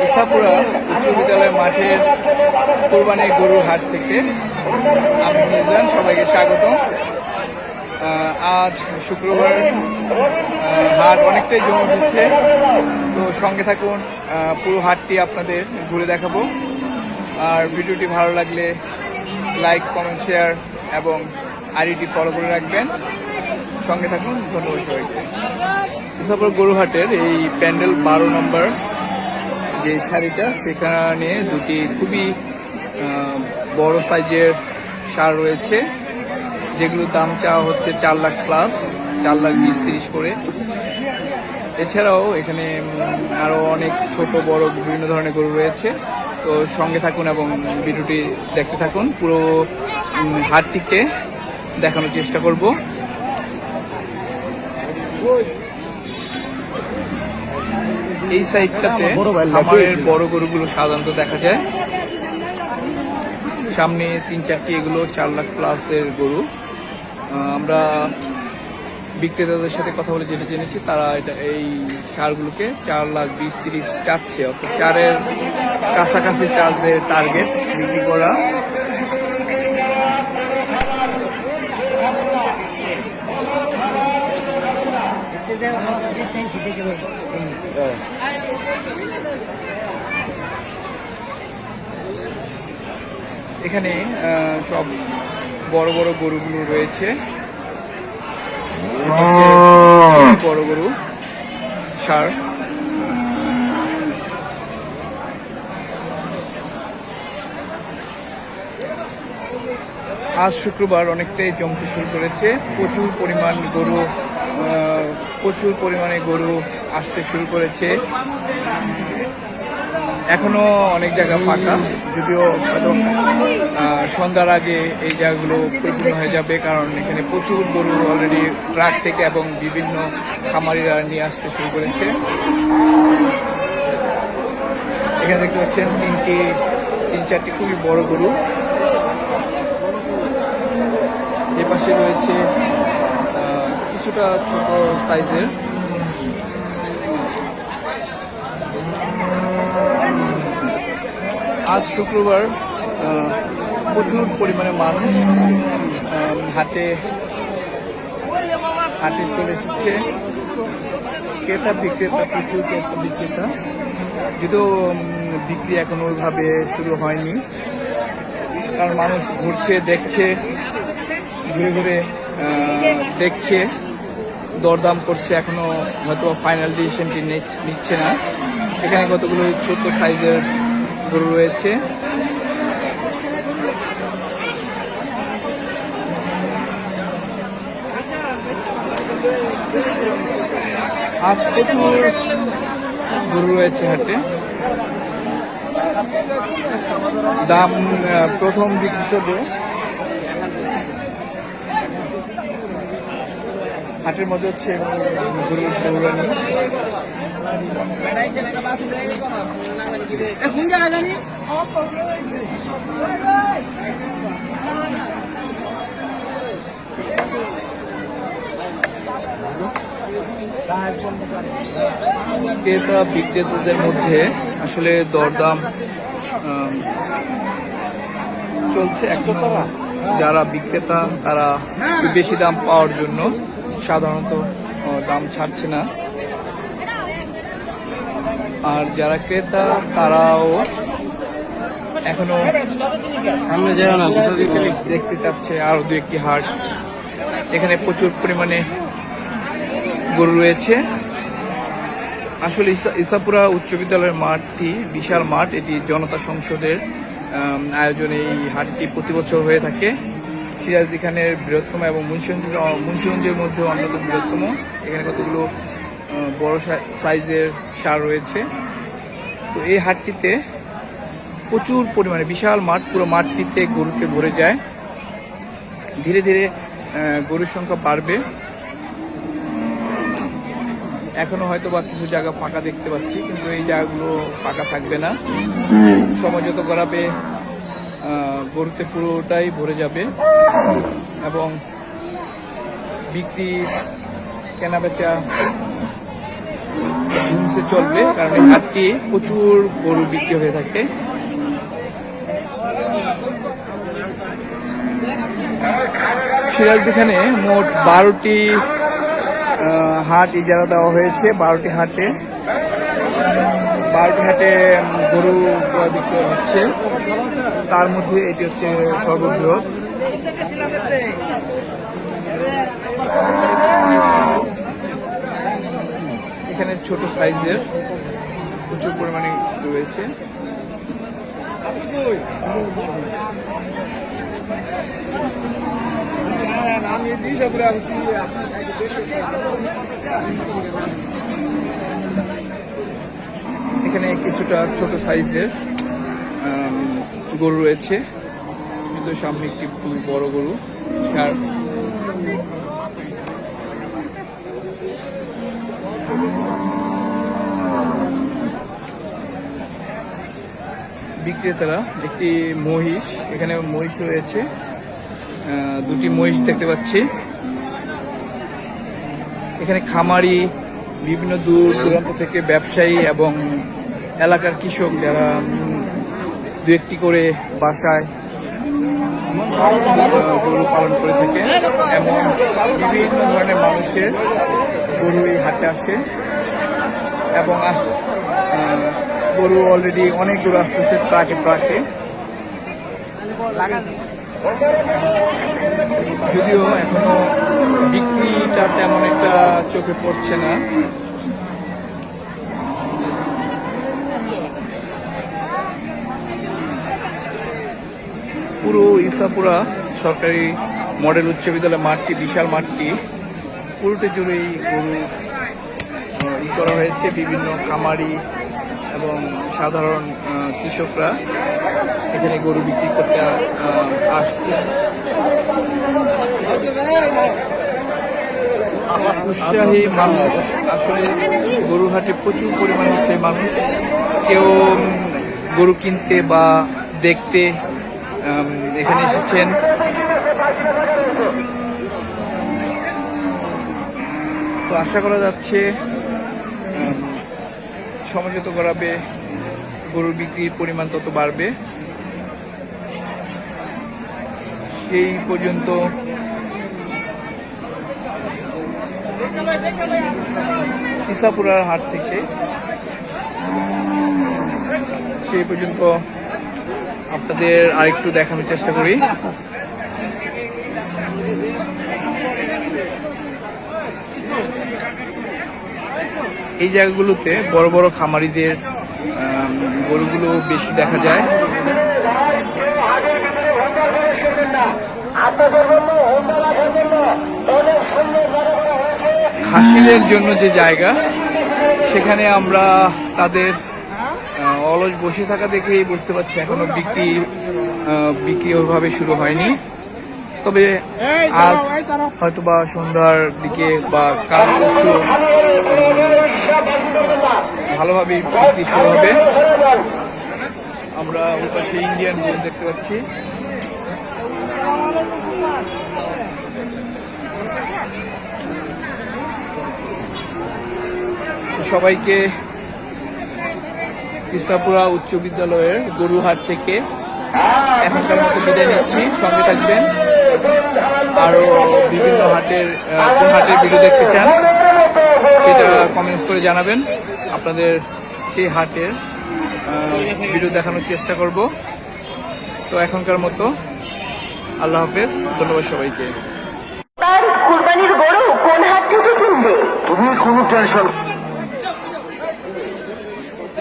ইসাপুরা উচ্চ বিদ্যালয় মাঠের কোরবানি গরুর হাট থেকে আমি মিজান, সবাইকে স্বাগত। আজ শুক্রবার, হাট অনেকটাই জমে উঠেছে, তো সঙ্গে থাকুন, পুরো হাটটি আপনাদের ঘুরে দেখাবো। আর ভিডিওটি ভালো লাগলে লাইক, কমেন্ট, শেয়ার এবং আইডিটি ফলো করে রাখবেন। সঙ্গে থাকুন, ধন্যবাদ সবাইকে। ইসাপুর গরুহাটের এই প্যান্ডেল 12 নম্বর যে শাড়িটা, সেখানে দুটি খুবই বড় সাইজের সার রয়েছে, যেগুলোর দাম চাওয়া হচ্ছে 4 লাখ প্লাস, 4 লাখ 20-30 করে। এছাড়াও এখানে আরো অনেক ছোট বড় বিভিন্ন ধরনের গরু রয়েছে। তো সঙ্গে থাকুন এবং ভিডিওটি দেখতে থাকুন। পুরো হাটটিকে দেখানোর চেষ্টা করব। এই সাইডটাতে খামারের বড় গরুগুলো সাধারণত দেখা যায়। সামনে 3-4টি, এগুলো 4 লাখ প্লাসের গরু। আমরা বিক্রেতাদের সাথে কথা বলে যেটা জেনেছি, তারা এই সারগুলোকে 4 লাখ 20-30 চাচ্ছে, অর্থাৎ 4-এর কাছাকাছি তাদের টার্গেট বিক্রি করা। এখানে সব বড় বড় গরুগুলো রয়েছে, বড় গরু সার। আজ শুক্রবার অনেকটাই জমতে শুরু করেছে। প্রচুর পরিমাণে গরু আসতে শুরু করেছে। এখনো অনেক জায়গা ফাঁকা, যদিও সন্ধ্যার আগে এই জায়গাগুলো পরিপূর্ণ হয়ে যাবে, কারণ এখানে প্রচুর গরু অলরেডি ট্রাক থেকে এবং বিভিন্ন খামারিরা নিয়ে আসতে শুরু করেছে। এখানে দেখতে পাচ্ছেন 3-4টি খুবই বড় গরু। এ পাশে রয়েছে কিছুটা ছোট সাইজের। আজ শুক্রবার প্রচুর পরিমাণে মানুষ হাটে চলে এসেছে। ক্রেতা বিক্রেতা, প্রচুর ক্রেতা বিক্রেতা, যদিও বিক্রি এখন ওইভাবে শুরু হয়নি, কারণ মানুষ ঘুরছে, দেখছে, ঘুরে ঘুরে দেখছে, দরদাম করছে। এখনো হয়তো ফাইনাল ডিসিশনটি নিচ্ছে না। এখানে কতগুলো ছোট সাইজের গরু রয়েছে। আজ প্রচুর গরু রয়েছে হাটে। দাম প্রথম বিক্রেতাদের হাটের মধ্যে হচ্ছে গরুর দৌড়ানি। ক্রেতা বিক্রেতাদের মধ্যে আসলে দরদাম চলছে। এখন যারা বিক্রেতা, তারা বেশি দাম পাওয়ার জন্য সাধারণত দাম ছাড়ছে না, আর যারা ক্রেতা তারাও এখনো দেখতে চাচ্ছে আরো 2-1টি হাট। এখানে প্রচুর পরিমাণে গরু রয়েছে। আসলে ইসাপুরা উচ্চ বিদ্যালয়ের মাঠটি বিশাল মাঠ। এটি জনতা সংসদের আয়োজনে এই হাটটি প্রতি বছর হয়ে থাকে। সিরাজদি খানের বৃহত্তম এবং মুন্সিগঞ্জের মধ্যে অন্যতম বৃহত্তম। এখানে কতগুলো বড় সাইজের সার রয়েছে। তো এই হাটটিতে প্রচুর পরিমাণে, বিশাল মাঠ, পুরো মাঠটিতে গরুতে ভরে যায়। ধীরে ধীরে গরুর সংখ্যা বাড়বে। এখনো হয়তো বা কিছু জায়গা ফাঁকা দেখতে পাচ্ছি, কিন্তু এই জায়গাগুলো ফাঁকা থাকবে না। সময় যত গড়াবে গরুতে পুরোটাই ভরে যাবে এবং বিক্রি, কেনাবেচা ধুমসে চলবে, কারণ এই হাটটি প্রচুর গরু বিক্রি হয়ে থাকে। সিরাজদিখানে মোট 12টি হাট ইজারা দেওয়া হয়েছে। 12টি হাটে গরু বিক্রয় হচ্ছে, তার মধ্যে এটি হচ্ছে সর্ববৃহৎ। এখানে ছোট সাইজের প্রচুর পরিমাণে রয়েছে। এখানে কিছুটা ছোট সাইজের গরু রয়েছে, কিন্তু সামনে একটি খুবই বড় গরু। বিক্রেতারা একটি মহিষ, এখানে মহিষ রয়েছে, দুটি মহিষ দেখতে পাচ্ছি। এখানে খামারি, বিভিন্ন দূর দূরান্ত থেকে ব্যবসায়ী এবং এলাকার কৃষক যারা দু একটি করে বাসায় গরু পালন করে থাকে, এমন বিভিন্ন ধরনের মানুষের গরু এই হাটে আসে এবং গরু অলরেডি অনেক গরু আসতেছে ট্রাকে ট্রাকে। যদিও এখনো বিক্রিটা তেমন একটা চোখে পড়ছে না। পুরো ইসাপুরা সরকারি মডেল উচ্চ বিদ্যালয় মাঠটি, বিশাল মাঠটি পুরোটা জুড়েই গরু করা হয়েছে। বিভিন্ন খামারি এবং সাধারণ কৃষকরা এখানে গরু বিক্রি করতে আসছে। উৎসাহী মানুষ, আসলে গরুর হাটে প্রচুর পরিমাণে উৎসাহী মানুষ। কেউ গরু কিনতে বা দেখতে এখানে এসেছেন। তো আশা করা যাচ্ছে সময় যত গড়াবে গরুর বিক্রির পরিমাণ তত বাড়বে। সেই পর্যন্ত ইসাপুরার হাট থেকে সেই পর্যন্ত আপনাদের আরেকটু দেখানোর চেষ্টা করি। এই জায়গাগুলোতে বড় বড় খামারিদের গরুগুলো বেশি দেখা যায়। খাসিদের জন্য যে জায়গা, সেখানে আমরা তাদের অলস বসে থাকা দেখেই বুঝতে পারছি এখনো বিক্রি ওইভাবে শুরু হয়নি। তবে আজ হয়তোবা সন্ধ্যার দিকে বা কাল পরশু ভালোভাবে বিক্রি শুরু হবে। আমরা ওপাশে ইন্ডিয়ান গরু দেখতে পাচ্ছি। সবাইকে ইসাপুরা উচ্চ বিদ্যালয়ের গরুহাট থেকে এখনকার মতো বিদায় নিচ্ছি। সঙ্গে থাকবেন, আরো বিভিন্ন হাটের কোন হাটের ভিডিও দেখতে চান সেটা কমেন্টস করে জানাবেন। আপনাদের সেই হাটের ভিডিও দেখানোর চেষ্টা করব। তো এখনকার মতো আল্লাহ হাফেজ, ধন্যবাদ সবাইকে। কুরবানির গরু কোন হাট থেকে কিনবে? তুমি কোনো টেনশন